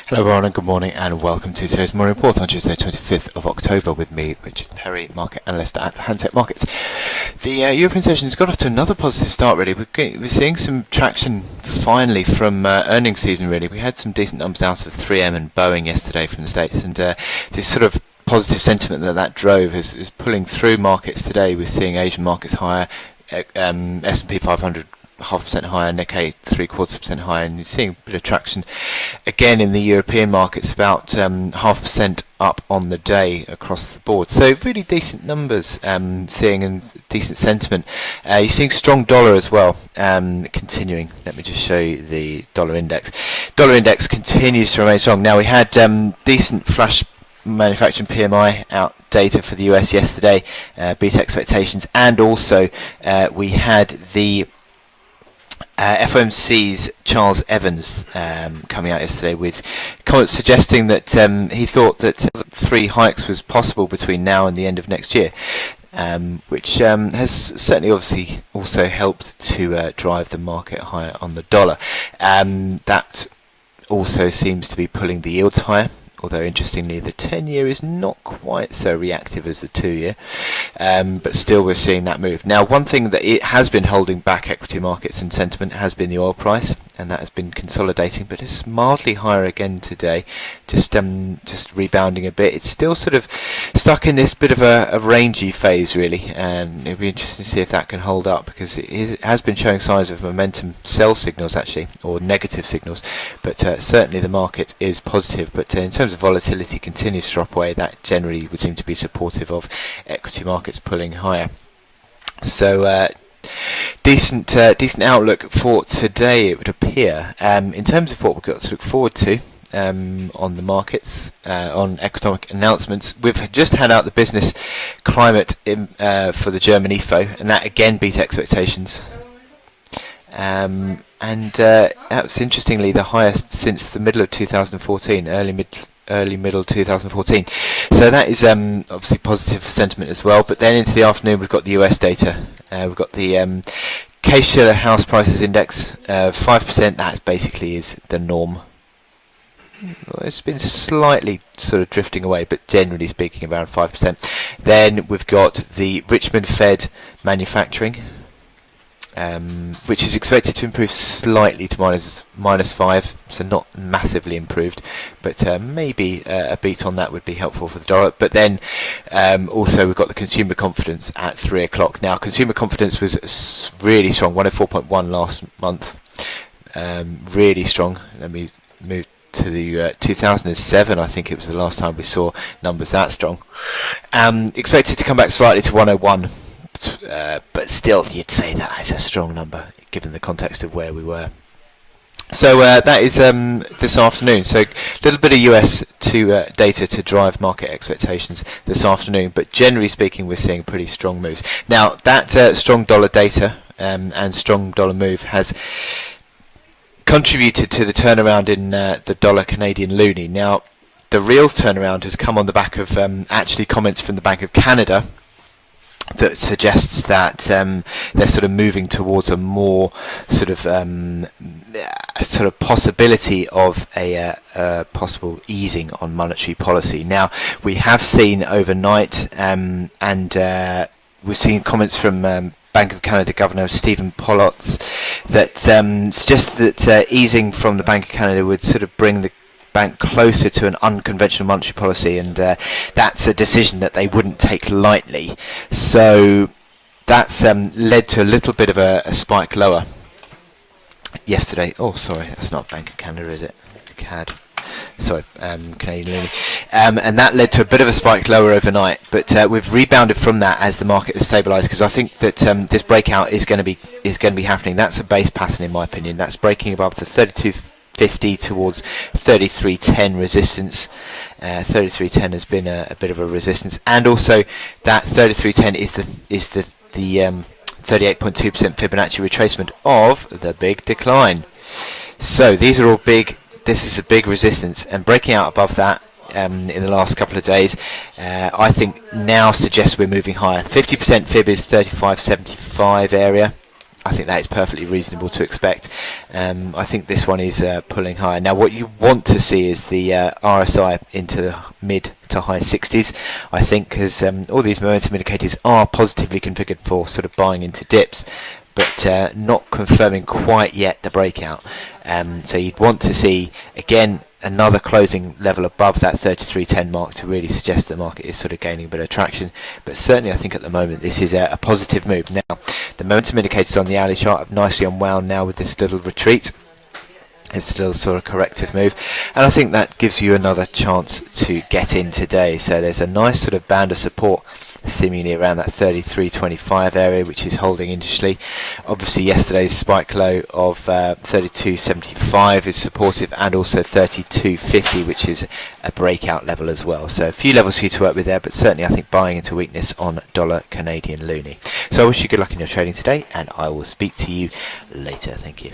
Hello everyone and good morning and welcome to today's morning report on Tuesday 25th of October with me, Richard Perry, market analyst at Hantec Markets. The European session has got off to another positive start really. We're seeing some traction finally from earnings season really. We had some decent numbers out of 3M and Boeing yesterday from the States, and this sort of positive sentiment that drove is pulling through markets today. We're seeing Asian markets higher, S&P 500 0.5% higher, Nikkei 0.75% higher, and you're seeing a bit of traction again in the European markets, about 0.5% up on the day across the board. So really decent numbers, seeing, and decent sentiment. You're seeing strong dollar as well, continuing. Let me just show you the dollar index. Dollar index continues to remain strong. Now we had decent flash manufacturing PMI out data for the US yesterday, beat expectations, and also we had the FOMC's Charles Evans coming out yesterday with comments suggesting that he thought that 3 hikes was possible between now and the end of next year, which has certainly obviously also helped to drive the market higher on the dollar. That also seems to be pulling the yields higher, although interestingly the 10-year is not quite so reactive as the 2-year, but still we're seeing that move. Now one thing that it has been holding back equity markets and sentiment has been the oil price, and that has been consolidating, but it's mildly higher again today, just rebounding a bit. It's still sort of stuck in this bit of a rangy phase really, and it'll be interesting to see if that can hold up, because it has been showing signs of momentum sell signals actually, or negative signals, but certainly the market is positive. But in terms of volatility continues to drop away, that generally would seem to be supportive of equity markets pulling higher. So decent outlook for today, it would appear. In terms of what we've got to look forward to on the markets, on economic announcements, we've just had out the business climate for the German IFO, and that again beat expectations. And that was interestingly the highest since the middle of 2014, early middle 2014. So that is obviously positive for sentiment as well. But then into the afternoon we've got the US data. We've got the Case-Shiller House Prices Index, 5%. That basically is the norm. Well, it's been slightly sort of drifting away, but generally speaking around 5%. Then we've got the Richmond Fed Manufacturing, which is expected to improve slightly to -5, so not massively improved, but maybe a beat on that would be helpful for the dollar. But then also we've got the consumer confidence at 3 o'clock. Now consumer confidence was really strong, 104.1 last month, really strong. Let me move to the 2007, I think it was the last time we saw numbers that strong. Expected to come back slightly to 101. But still, you'd say that is a strong number given the context of where we were. So that is this afternoon. So a little bit of US data to drive market expectations this afternoon. But generally speaking, we're seeing pretty strong moves. Now that strong dollar data and strong dollar move has contributed to the turnaround in the dollar Canadian loonie. Now the real turnaround has come on the back of actually comments from the Bank of Canada that suggests that they're sort of moving towards a more sort of possibility of a possible easing on monetary policy. Now we have seen overnight, and we've seen comments from Bank of Canada Governor Stephen Poloz that suggest that easing from the Bank of Canada would sort of bring the bank closer to an unconventional monetary policy, and that's a decision that they wouldn't take lightly. So that's led to a little bit of a spike lower yesterday. Oh, sorry, that's not Bank of Canada, is it? CAD. Sorry, Canadian loonie. And that led to a bit of a spike lower overnight, but we've rebounded from that as the market has stabilised, because I think that this breakout is going to be happening. That's a base pattern in my opinion. That's breaking above the 32.50 towards 33.10 resistance. 33.10 has been a bit of a resistance, and also that 33.10 is the 38.2% Fibonacci retracement of the big decline. So these are all big. This is a big resistance, and breaking out above that in the last couple of days, I think now suggests we're moving higher. 50% fib is 35.75 area. I think that is perfectly reasonable to expect. I think this one is pulling higher. Now what you want to see is the RSI into the mid to high 60s, I think, because all these momentum indicators are positively configured for sort of buying into dips, but not confirming quite yet the breakout. So you'd want to see, again, another closing level above that 33.10 mark to really suggest the market is sort of gaining a bit of traction. But certainly I think at the moment this is a positive move. Now, the momentum indicators on the hourly chart have nicely unwound now with this little retreat. It's a little sort of corrective move, and I think that gives you another chance to get in today. So there's a nice sort of band of support seemingly around that 33.25 area, which is holding initially. Obviously yesterday's spike low of 32.75 is supportive, and also 32.50, which is a breakout level as well. So a few levels for you to work with there, but certainly I think buying into weakness on dollar Canadian loonie. So I wish you good luck in your trading today, and I will speak to you later. Thank you.